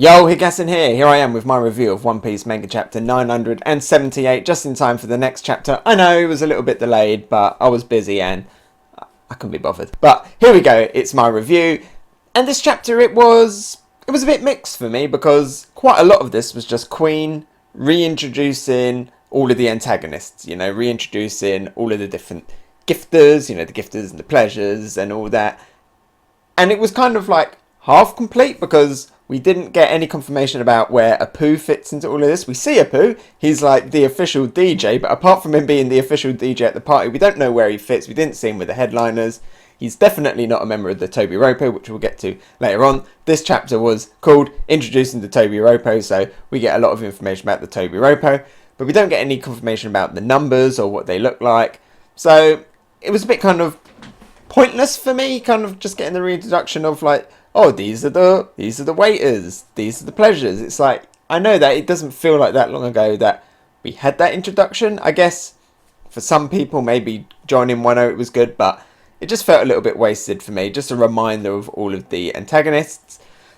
Yo, Hegassen here. Here I am with my review of One Piece Manga Chapter 978, just in time for the next chapter. I know it was a little bit delayed, but I was busy and I couldn't be bothered. But here we go. It's my review. And this chapter, it was a bit mixed for me because quite a lot of this was just Queen reintroducing all of the antagonists, reintroducing all of the different gifters, the gifters and the pleasures and all that. And it was kind of like half complete because we didn't get any confirmation about where Apoo fits into all of this. We see Apoo, he's like the official DJ, but apart from him being the official DJ at the party, we don't know where he fits. We didn't see him with the headliners. He's definitely not a member of the Tobi Roppo, which we'll get to later on. This chapter was called Introducing the Tobi Roppo, so we get a lot of information about the Tobi Roppo, but we don't get any confirmation about the numbers or what they look like. So it was a bit kind of pointless for me, kind of just getting the reintroduction of like, oh, these are the waiters, these are the pleasures. It's like, I know that it doesn't feel like that long ago that we had that introduction. I guess for some people, maybe joining Wano it was good, but it just felt a little bit wasted for me. Just a reminder of all of the antagonists.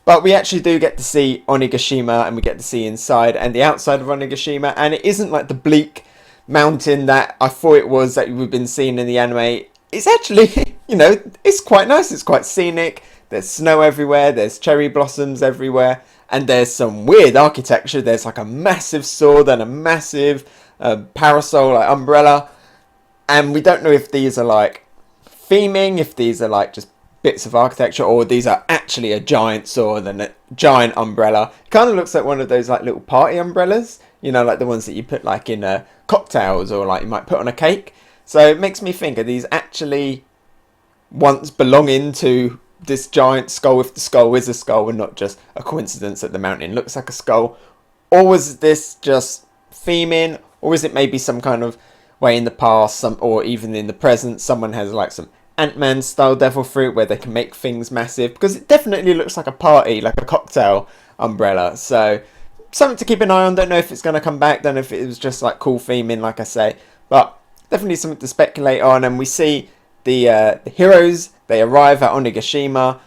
But we actually do get to see Onigashima, and we get to see inside and the outside of Onigashima, and it isn't like the bleak mountain that I thought it was that we've been seeing in the anime. It's actually, it's quite nice. It's quite scenic. There's snow everywhere, there's cherry blossoms everywhere, and there's some weird architecture. There's like a massive sword and a massive parasol, like umbrella, and we don't know if these are like theming, if these are like just bits of architecture, or these are actually a giant sword and a giant umbrella. It kind of looks like one of those like little party umbrellas, like the ones that you put like in cocktails or like you might put on a cake. So it makes me think, are these actually once belonging to this giant skull, if the skull is a skull and not just a coincidence that the mountain looks like a skull? Or was this just theming, or is it maybe some kind of way in the past, or even in the present, someone has like some Ant-Man style devil fruit where they can make things massive? Because it definitely looks like a party, like a cocktail umbrella. So something to keep an eye on. Don't know if it's going to come back, don't know if it was just like cool theming, like I say, but definitely something to speculate on. And we see the heroes. They arrive at Onigashima.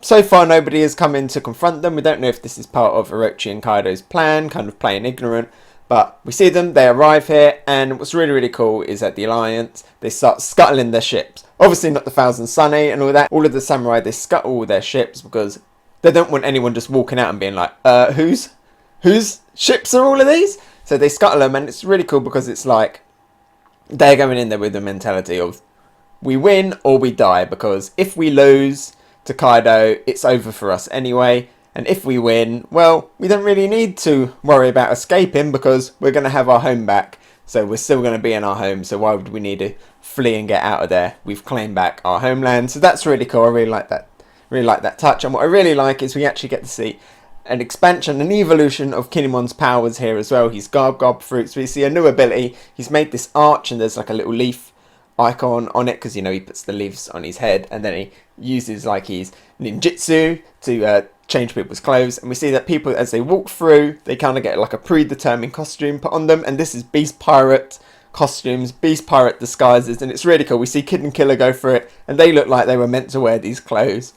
So far, nobody has come in to confront them. We don't know if this is part of Orochi and Kaido's plan, kind of playing ignorant. But we see them, they arrive here, and what's really, really cool is that the Alliance, they start scuttling their ships. Obviously not the Thousand Sunny and all that. All of the samurai, they scuttle their ships because they don't want anyone just walking out and being like, whose ships are all of these? So they scuttle them, and it's really cool because it's like, they're going in there with the mentality of, we win or we die, because if we lose to Kaido, it's over for us anyway. And if we win, well, we don't really need to worry about escaping because we're going to have our home back. So we're still going to be in our home. So why would we need to flee and get out of there? We've claimed back our homeland. So that's really cool. I really like that. Really like that touch. And what I really like is we actually get to see an expansion, an evolution of Kinemon's powers here as well. He's Garb Fruits. We see a new ability. He's made this arch and there's like a little leaf icon on it because he puts the leaves on his head, and then he uses like his ninjutsu to change people's clothes. And we see that people, as they walk through, they kind of get like a predetermined costume put on them, and this is Beast Pirate costumes, Beast Pirate disguises, and it's really cool. We see Kid and Killer go for it, and they look like they were meant to wear these clothes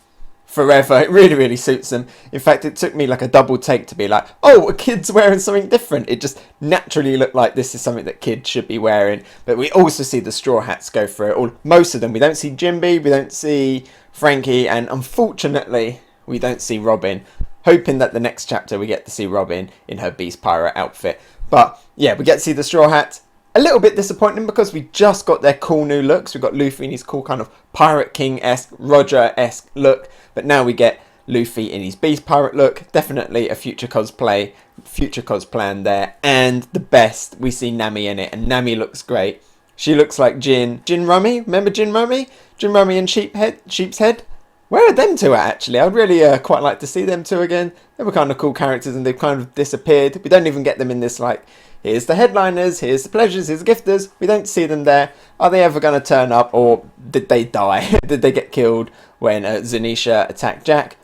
forever. It really, really suits them. In fact, it took me like a double take to be like, oh, a kid's wearing something different. It just naturally looked like this is something that kids should be wearing. But we also see the Straw Hats go for it, or most of them. We don't see Jinbe, we don't see Frankie, and unfortunately, we don't see Robin. Hoping that the next chapter we get to see Robin in her Beast Pirate outfit. But yeah, we get to see the Straw Hats. A little bit disappointing because we just got their cool new looks. We've got Luffy in his cool kind of Pirate King-esque, Roger-esque look. But now we get Luffy in his Beast Pirate look. Definitely a future cosplay there. And the best, we see Nami in it. And Nami looks great. She looks like Jin Rummy. Remember Jin Rummy? Jin Rummy and Sheep's Head? Where are them two at, actually? I'd really quite like to see them two again. They were kind of cool characters and they've kind of disappeared. We don't even get them in this, like, here's the headliners, here's the pleasures, here's the gifters. We don't see them there. Are they ever going to turn up, or did they die? Did they get killed when Zanisha attacked Jack?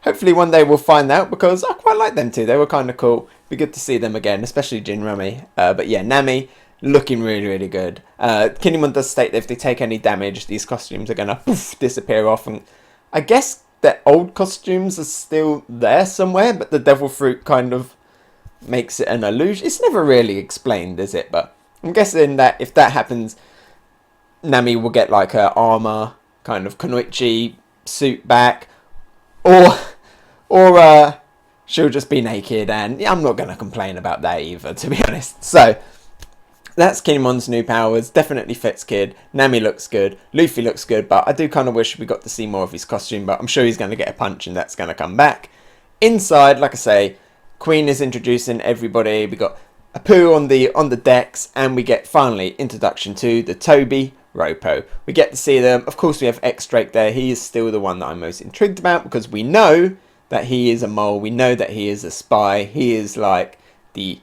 Hopefully one day we'll find out, because I quite like them too. They were kind of cool. Be good to see them again, especially Jin Rummy. But yeah, Nami looking really, really good. Kinemon does state that if they take any damage, these costumes are going to disappear off. And I guess their old costumes are still there somewhere, but the devil fruit kind of makes it an illusion. It's never really explained, is it? But I'm guessing that if that happens, Nami will get like her armor, kind of Kunoichi suit back, or she'll just be naked, and I'm not going to complain about that either, to be honest. So that's Kinemon's new powers. Definitely fits Kid. Nami looks good. Luffy looks good, but I do kind of wish we got to see more of his costume, but I'm sure he's going to get a punch and that's going to come back. Inside, like I say, Queen is introducing everybody. We got Apoo on the decks, and we get finally introduction to the Tobi Roppo. We get to see them. Of course, we have X-Drake there. He is still the one that I'm most intrigued about, because we know that he is a mole. We know that he is a spy. He is like the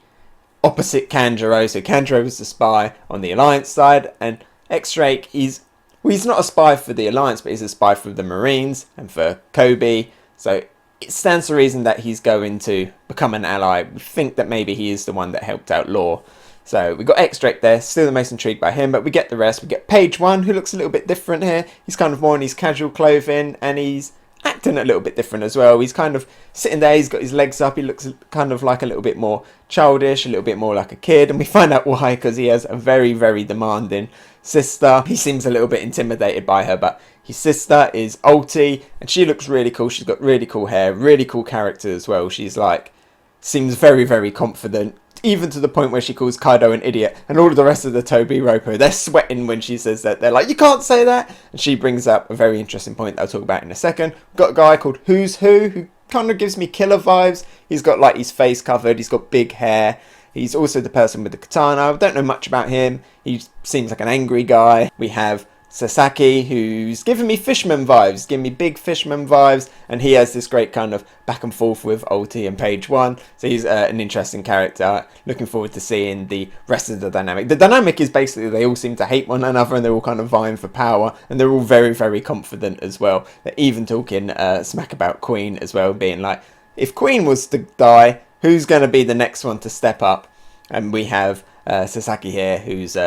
opposite Kanjuro. So Kanjuro was the spy on the Alliance side, and X-Drake, he's not a spy for the Alliance, but he's a spy for the Marines and for Kobe. So it stands to reason that he's going to become an ally. We think that maybe he is the one that helped out Law. So we got X-Drake there, still the most intrigued by him, but we get the rest. We get Page 1, who looks a little bit different here. He's kind of more in his casual clothing, and he's acting a little bit different as well. He's kind of sitting there, he's got his legs up, he looks kind of like a little bit more childish, a little bit more like a kid, and we find out why, because he has a very, very demanding sister. He seems a little bit intimidated by her, but his sister is Ulti, and she looks really cool. She's got really cool hair, really cool character as well. She's like, seems very, very confident, even to the point where she calls Kaido an idiot, and all of the rest of the Tobi Roppo, they're sweating when she says that. They're like, you can't say that. And she brings up a very interesting point that I'll talk about in a second. We've got a guy called Who's Who kind of gives me killer vibes. He's got like his face covered, he's got big hair. He's also the person with the katana. I don't know much about him. He seems like an angry guy. We have Sasaki, who's giving me fisherman vibes, giving me big fisherman vibes, and he has this great kind of back and forth with Ulti and Page 1, so he's an interesting character. Looking forward to seeing the rest of the dynamic. The dynamic is basically they all seem to hate one another, and they're all kind of vying for power, and they're all very, very confident as well. They're even talking smack about Queen as well, being like, if Queen was to die, who's going to be the next one to step up? And we have Sasaki here, who's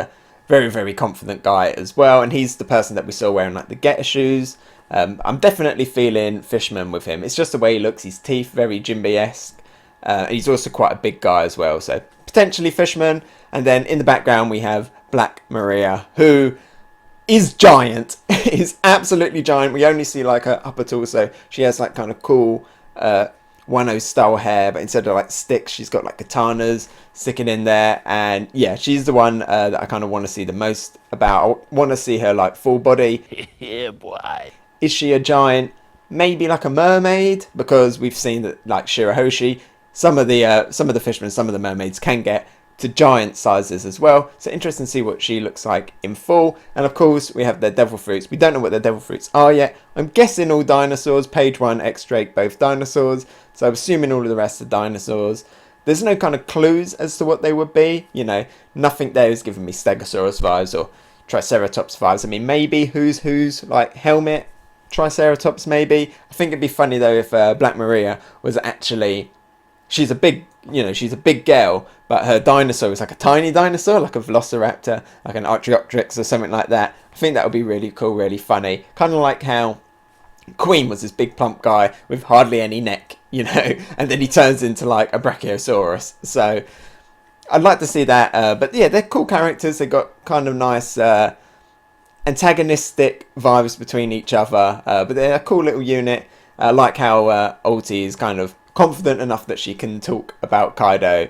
very, very confident guy as well, and he's the person that we saw wearing like the getter shoes. I'm definitely feeling fisherman with him. It's just the way he looks, his teeth, very Jinbei-esque. He's also quite a big guy as well, so potentially fisherman. And then in the background we have Black Maria, who is giant. Is absolutely giant. We only see like her upper torso. She has like kind of cool Wano style hair, but instead of like sticks, she's got like katanas sticking in there. And yeah, she's the one that I kind of want to see the most about. I want to see her like full body. Yeah, boy. Is she a giant? Maybe like a mermaid, because we've seen that like Shirahoshi, some of the fishermen, some of the mermaids can get to giant sizes as well. So interesting to see what she looks like in full. And of course we have their devil fruits. We don't know what their devil fruits are yet. I'm guessing all dinosaurs. Page 1, X-Drake, both dinosaurs. So I'm assuming all of the rest are dinosaurs. There's no kind of clues as to what they would be. You know, nothing there is giving me Stegosaurus vibes or Triceratops vibes. I mean, maybe who's like helmet Triceratops maybe. I think it'd be funny though if Black Maria was actually, she's a big girl, but her dinosaur is like a tiny dinosaur, like a Velociraptor, like an Archaeopteryx or something like that. I think that would be really cool, really funny. Kind of like how Queen was this big plump guy with hardly any neck, you know, and then he turns into like a Brachiosaurus. So I'd like to see that. But yeah, they're cool characters. They got kind of nice antagonistic vibes between each other, but they're a cool little unit. I like how Ulti is kind of confident enough that she can talk about Kaido,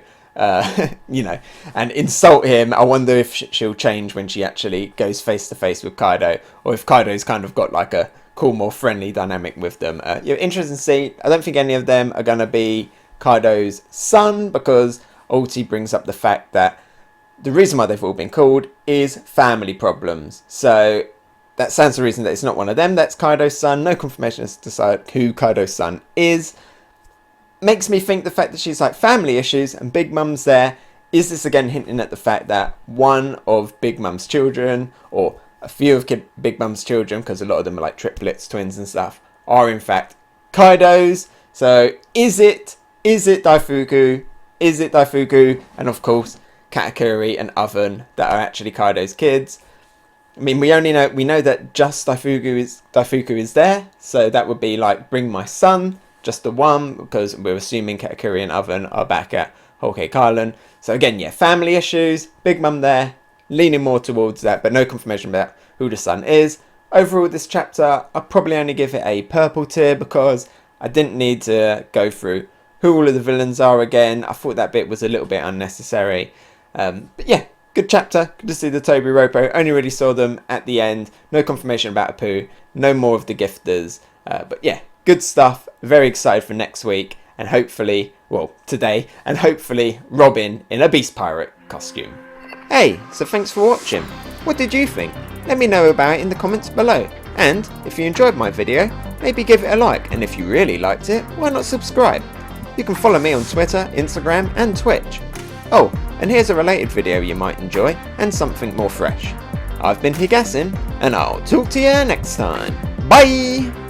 you know, and insult him. I wonder if she'll change when she actually goes face to face with Kaido, or if Kaido's kind of got like a cool, more friendly dynamic with them. You're interested to see. I don't think any of them are going to be Kaido's son, because Ulti brings up the fact that the reason why they've all been called is family problems. So that stands to reason that it's not one of them that's Kaido's son. No confirmation as to who Kaido's son is. Makes me think the fact that she's like family issues and Big Mum's there. Is this again hinting at the fact that one of Big Mum's children, or a few of Big Mum's children, because a lot of them are like triplets, twins and stuff, are in fact Kaido's? So is it Daifuku? Is it Daifuku? And of course Katakuri and Oven that are actually Kaido's kids. I mean, we know that just Daifuku is there, so that would be like bring my son, just the one, because we're assuming Katakuri and Oven are back at Whole Cake Island. So again, yeah, family issues, Big Mum there, leaning more towards that, but no confirmation about who the son is. Overall, this chapter, I'll probably only give it a purple tier because I didn't need to go through who all of the villains are again. I thought that bit was a little bit unnecessary. But yeah, good chapter. Good to see the Tobi Roppo. Only really saw them at the end. No confirmation about Apoo. No more of the gifters. But yeah, good stuff. Very excited for next week. And hopefully, well, today. And hopefully Robin in a Beast Pirate costume. Hey, so thanks for watching. What did you think? Let me know about it in the comments below. And if you enjoyed my video, maybe give it a like. And if you really liked it, why not subscribe? You can follow me on Twitter, Instagram and Twitch. Oh, and here's a related video you might enjoy, and something more fresh. I've been Hegassen, and I'll talk to you next time. Bye!